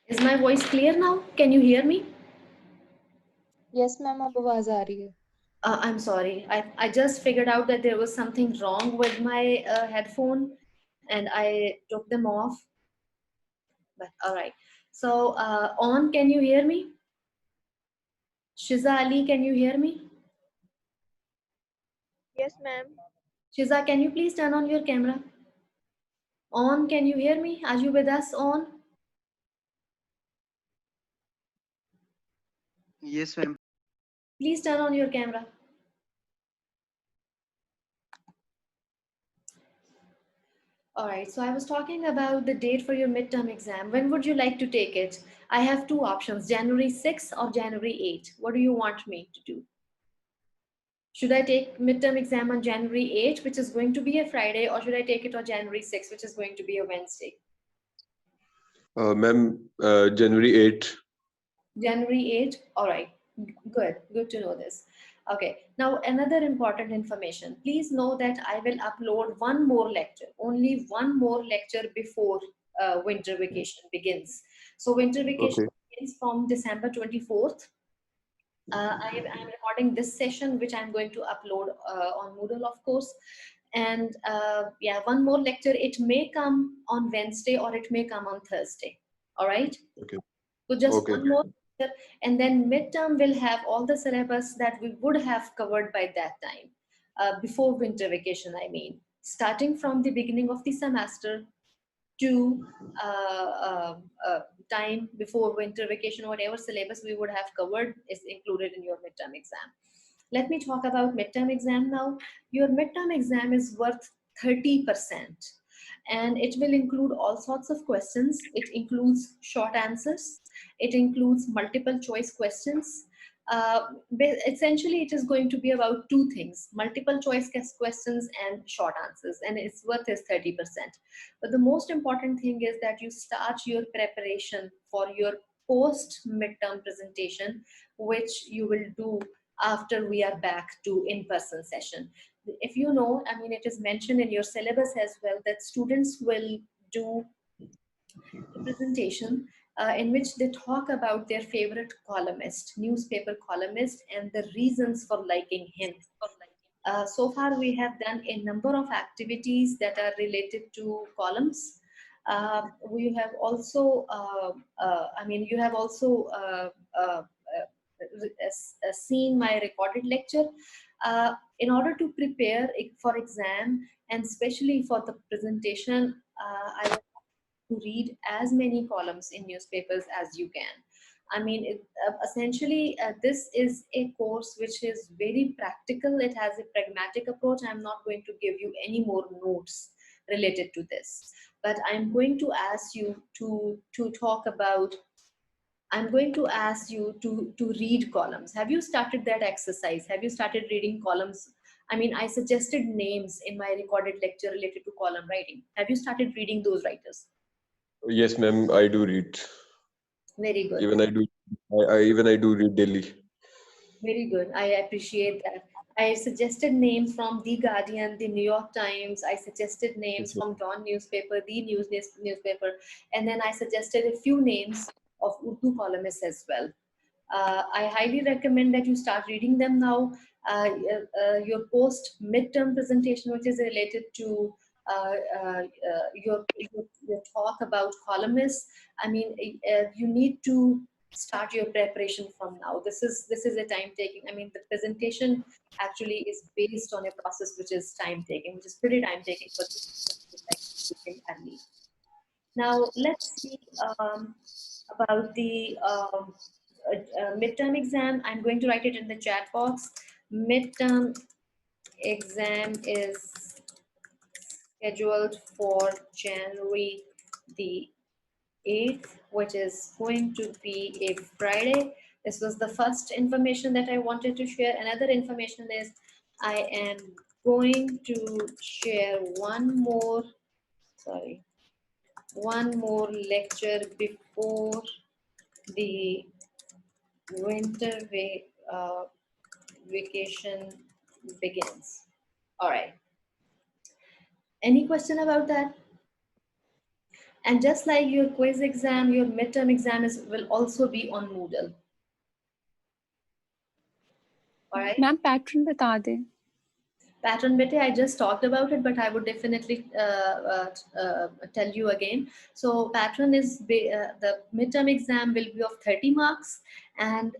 Is my voice clear now? Can you hear me? Yes, ma'am, अब आवाज आ रही है. I'm sorry. I just figured out that there was something wrong with my headphone and I took them off. But all right. So, on, can you hear me? Shiza Ali, can you hear me? Yes, ma'am. Shiza, can you please turn on your camera? On, can you hear me? Are you with us on? Yes, ma'am. Please turn on your camera. All right, so I was talking about the date for your midterm exam. When would you like to take it? I have two options, January 6th or January 8th. What do you want me to do? Should I take midterm exam on January 8th, which is going to be a Friday, or should I take it on January 6th, which is going to be a Wednesday? Ma'am, January 8th. January 8th? All right, good to know this. Okay, now another important information. Please know that I will upload one more lecture, only one more lecture before winter vacation begins. So winter vacation Okay. begins from December 24th. I'm recording this session, which I'm going to upload on Moodle, of course. And yeah, one more lecture. It may come on Wednesday or it may come on Thursday. All right. Okay. So just Okay. one more lecture, and then midterm will have all the syllabus that we would have covered by that time, before winter vacation. I mean, starting from the beginning of the semester to uh, uh, uh, time before winter vacation, whatever syllabus we would have covered is included in your midterm exam. Let me talk about midterm exam now. Your midterm exam is worth 30%, and it will include all sorts of questions. It includes short answers, it includes multiple choice questions. Essentially, it is going to be about two things: multiple choice questions and short answers, and its worth is 30%. But the most important thing is that you start your preparation for your post midterm presentation, which you will do after we are back to in-person session. If you know, I mean, it is mentioned in your syllabus as well that students will do a presentation in which they talk about their favorite columnist, newspaper columnist, and the reasons for liking him. So far, we have done a number of activities that are related to columns. We have also, I mean, you have also seen my recorded lecture. In order to prepare for exam and especially for the presentation, I would to read as many columns in newspapers as you can. I mean, essentially, this is a course which is very practical. It has a pragmatic approach. I'm not going to give you any more notes related to this, but I'm going to ask you to talk about. I'm going to ask you to read columns. Have you started that exercise? Have you started reading columns? I mean, I suggested names in my recorded lecture related to column writing. Have you started reading those writers? Yes, ma'am, I do read. Very good. Even I do. I do read daily. Very good. I appreciate that. I suggested names from The Guardian, The New York Times. I suggested names Yes, ma'am. from Dawn newspaper, The newspaper, and then I suggested a few names of Urdu columnists as well. I highly recommend that you start reading them now. Your post midterm presentation, which is related to your talk about columnists. I mean, you need to start your preparation from now. This is a time taking. I mean, the presentation actually is based on a process which is time taking, which is pretty time taking for early. Now let's see about the midterm exam. I'm going to write it in the chat box. Midterm exam is scheduled for January the 8th, which is going to be a Friday. This was the first information that I wanted to share. Another information is I am going to share one more lecture before the winter vacation begins. All right. Any question about that? And just like your quiz exam, your midterm exam will also be on Moodle. All right. Ma'am pattern बता दें. Pattern beta, I just talked about it, but I would definitely tell you again. So pattern is the midterm exam will be of 30 marks, and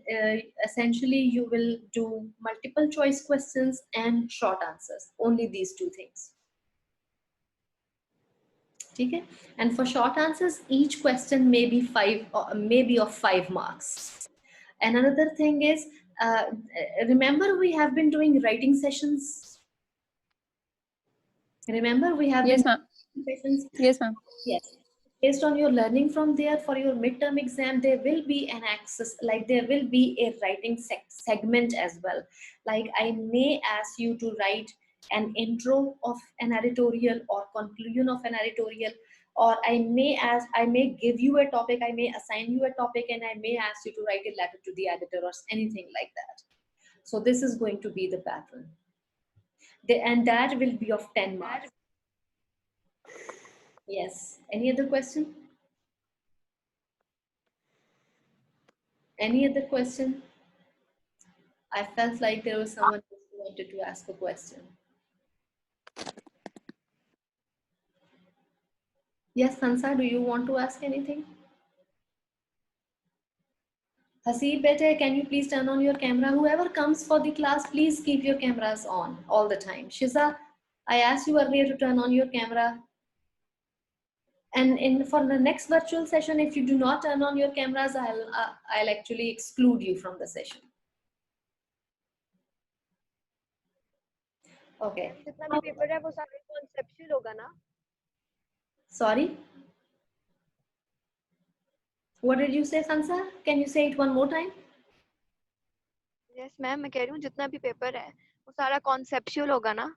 essentially you will do multiple choice questions and short answers. Only these two things. Okay. And for short answers, each question may be of 5 marks. And another thing is, remember we have been doing writing sessions. Remember we have Yes, been ma'am. sessions. Yes, ma'am. Yes. Based on your learning from there, for your midterm exam, there will be an access, like there will be a writing segment as well. Like I may ask you to write an intro of an editorial or conclusion of an editorial, or I may give you a topic, I may assign you a topic, and I may ask you to write a letter to the editor or anything like that. So this is going to be the pattern. And that will be of 10 marks. Yes. Any other question? Any other question? I felt like there was someone who wanted to ask a question. Yes, Sansa, do you want to ask anything? Hasib, bete, can you please turn on your camera? Whoever comes for the class, please keep your cameras on all the time. Shiza, I asked you earlier to turn on your camera. And for the next virtual session, if you do not turn on your cameras, I'll actually exclude you from the session. Okay. जितना भी paper है वो सारे conceptual होगा ना? Sorry? What did you say, Sansa? Can you say it one more time? Yes, ma'am, मैं कह रही हूँ जितना भी पेपर है वो सारा कॉन्सेप्चुअल होगा ना?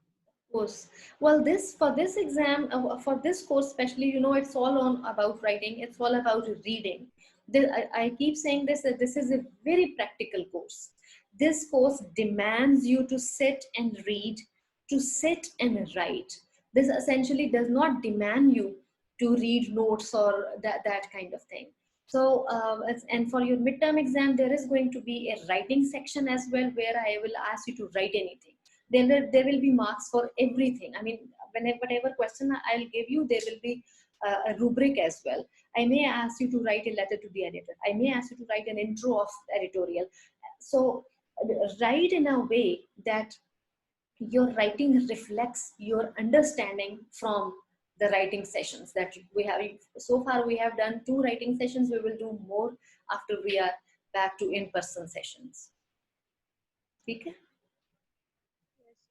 Course. Well, for this exam, for this course especially, it's all on about writing. It's all about reading. I keep saying this, that this is a very practical course. This course demands you to sit and read, to sit and write. This essentially does not demand you to read notes or that kind of thing. So, and for your midterm exam, there is going to be a writing section as well, where I will ask you to write anything. There will be marks for everything. I mean, whatever question I'll give you, there will be a rubric as well. I may ask you to write a letter to the editor. I may ask you to write an intro of editorial. So write in a way that your writing reflects your understanding from the writing sessions that we have. So far we have done 2 writing sessions. We will do more after we are back to in-person sessions. Okay?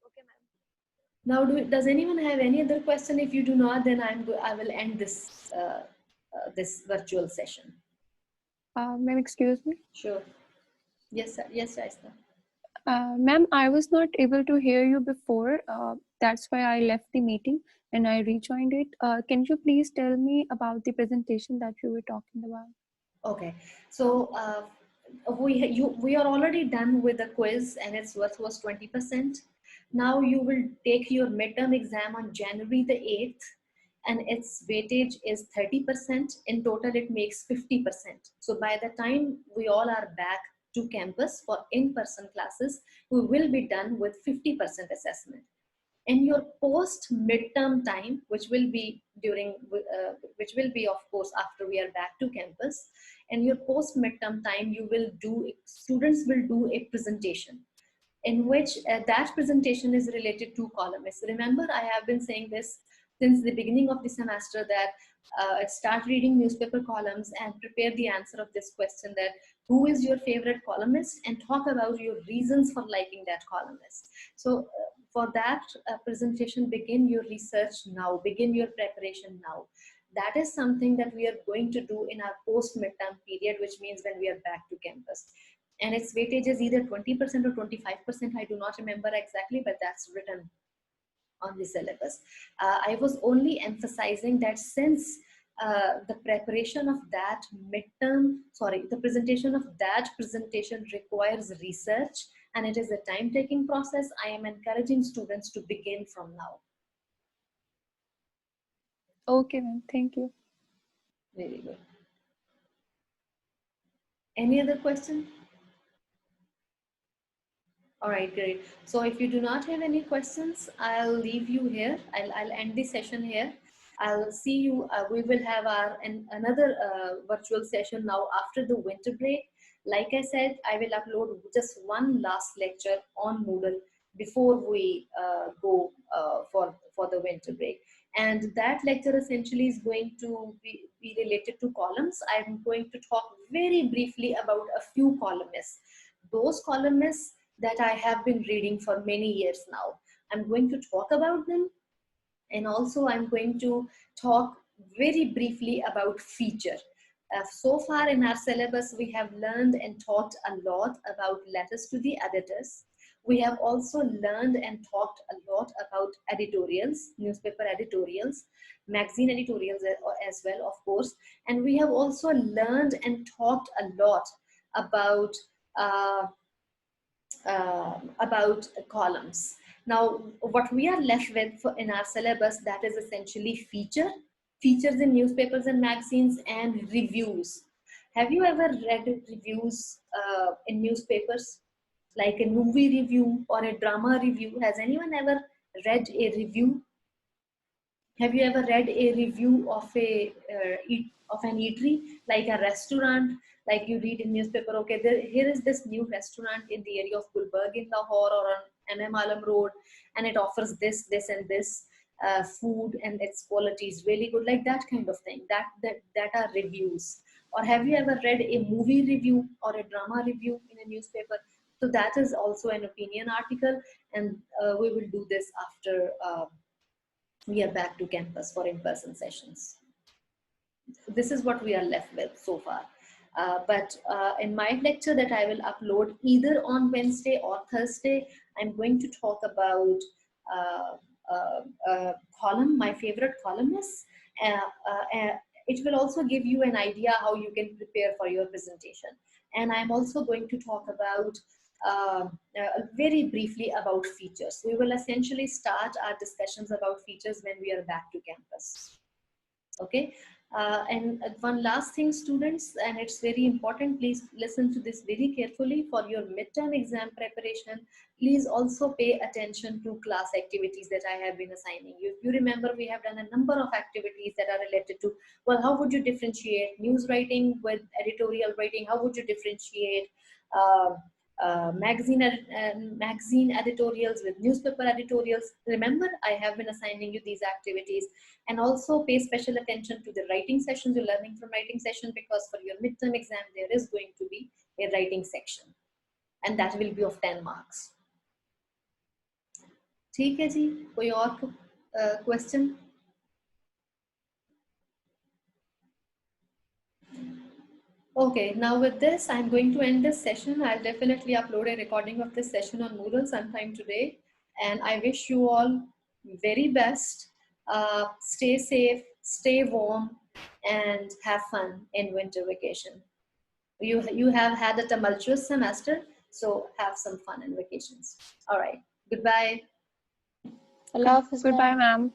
Okay, ma'am. Now, does anyone have any other question? If you do not, then I will end this this virtual session. Ma'am, excuse me. Sure. Yes, sir. Yes, Shaista. Ma'am, I was not able to hear you before. That's why I left the meeting and I rejoined it. Can you please tell me about the presentation that you were talking about? Okay. So we are already done with the quiz, and its worth was 20%. Now you will take your midterm exam on January the 8th, and its weightage is 30%. In total, it makes 50%. So by the time we all are back to campus for in-person classes, we will be done with 50% assessment. In your post midterm time, which will be of course after we are back to campus, and your post midterm time, students will do a presentation in which that presentation is related to columnists. Remember, I have been saying this since the beginning of the semester, that start reading newspaper columns and prepare the answer of this question, that who is your favorite columnist, and talk about your reasons for liking that columnist. So for that presentation, begin your research now, begin your preparation now. That is something that we are going to do in our post midterm period, which means when we are back to campus. And its weightage is either 20% or 25%. I do not remember exactly, but that's written on the syllabus. I was only emphasizing that since the preparation of that the presentation of that presentation requires research, and it is a time-taking process, I am encouraging students to begin from now. Okay, ma'am. Thank you. Very good. Any other question? All right, great. So if you do not have any questions, I'll leave you here. I'll end the session here. I'll see you. We will have another virtual session now after the winter break. Like I said, I will upload just one last lecture on Moodle before we go for the winter break. And that lecture essentially is going to be related to columns. I'm going to talk very briefly about a few columnists. Those columnists that I have been reading for many years now. I'm going to talk about them, and also I'm going to talk very briefly about feature. So far in our syllabus, we have learned and taught a lot about letters to the editors. We have also learned and talked a lot about editorials, newspaper editorials, magazine editorials as well, of course. And we have also learned and talked a lot about columns. Now, what we are left with in our syllabus, that is essentially features in newspapers and magazines, and reviews. Have you ever read reviews in newspapers, like a movie review or a drama review? Has anyone ever read a review? Have you ever read a review of an eatery, like a restaurant? Like you read in newspaper, okay, here is this new restaurant in the area of Gulberg in Lahore or on MM Alam Road, and it offers this, and this food, and its quality is really good, like that kind of thing. That are reviews. Or have you ever read a movie review or a drama review in a newspaper? So that is also an opinion article, and we will do this after we are back to campus for in-person sessions. This is what we are left with so far. But in my lecture that I will upload either on Wednesday or Thursday, I'm going to talk about column, my favorite columnists. It will also give you an idea how you can prepare for your presentation. And I'm also going to talk about very briefly about features. We will essentially start our discussions about features when we are back to campus. Okay. And one last thing, students, and it's very important, please listen to this very carefully. For your midterm exam preparation, please also pay attention to class activities that I have been assigning you. If you remember, we have done a number of activities that are related to, well, how would you differentiate news writing with editorial writing? How would you differentiate magazine editorials with newspaper editorials? Remember, I have been assigning you these activities. And also pay special attention to the writing sessions, you're learning from writing session, because for your midterm exam, there is going to be a writing section, and that will be of 10 marks. ठीक है जी, कोई और question? Okay, now with this, I'm going to end this session. I'll definitely upload a recording of this session on Moodle sometime today. And I wish you all very best. Stay safe, stay warm, and have fun in winter vacation. You have had a tumultuous semester, so have some fun in vacations. All right, goodbye. Allah Hafiz, Goodbye, ma'am. ma'am.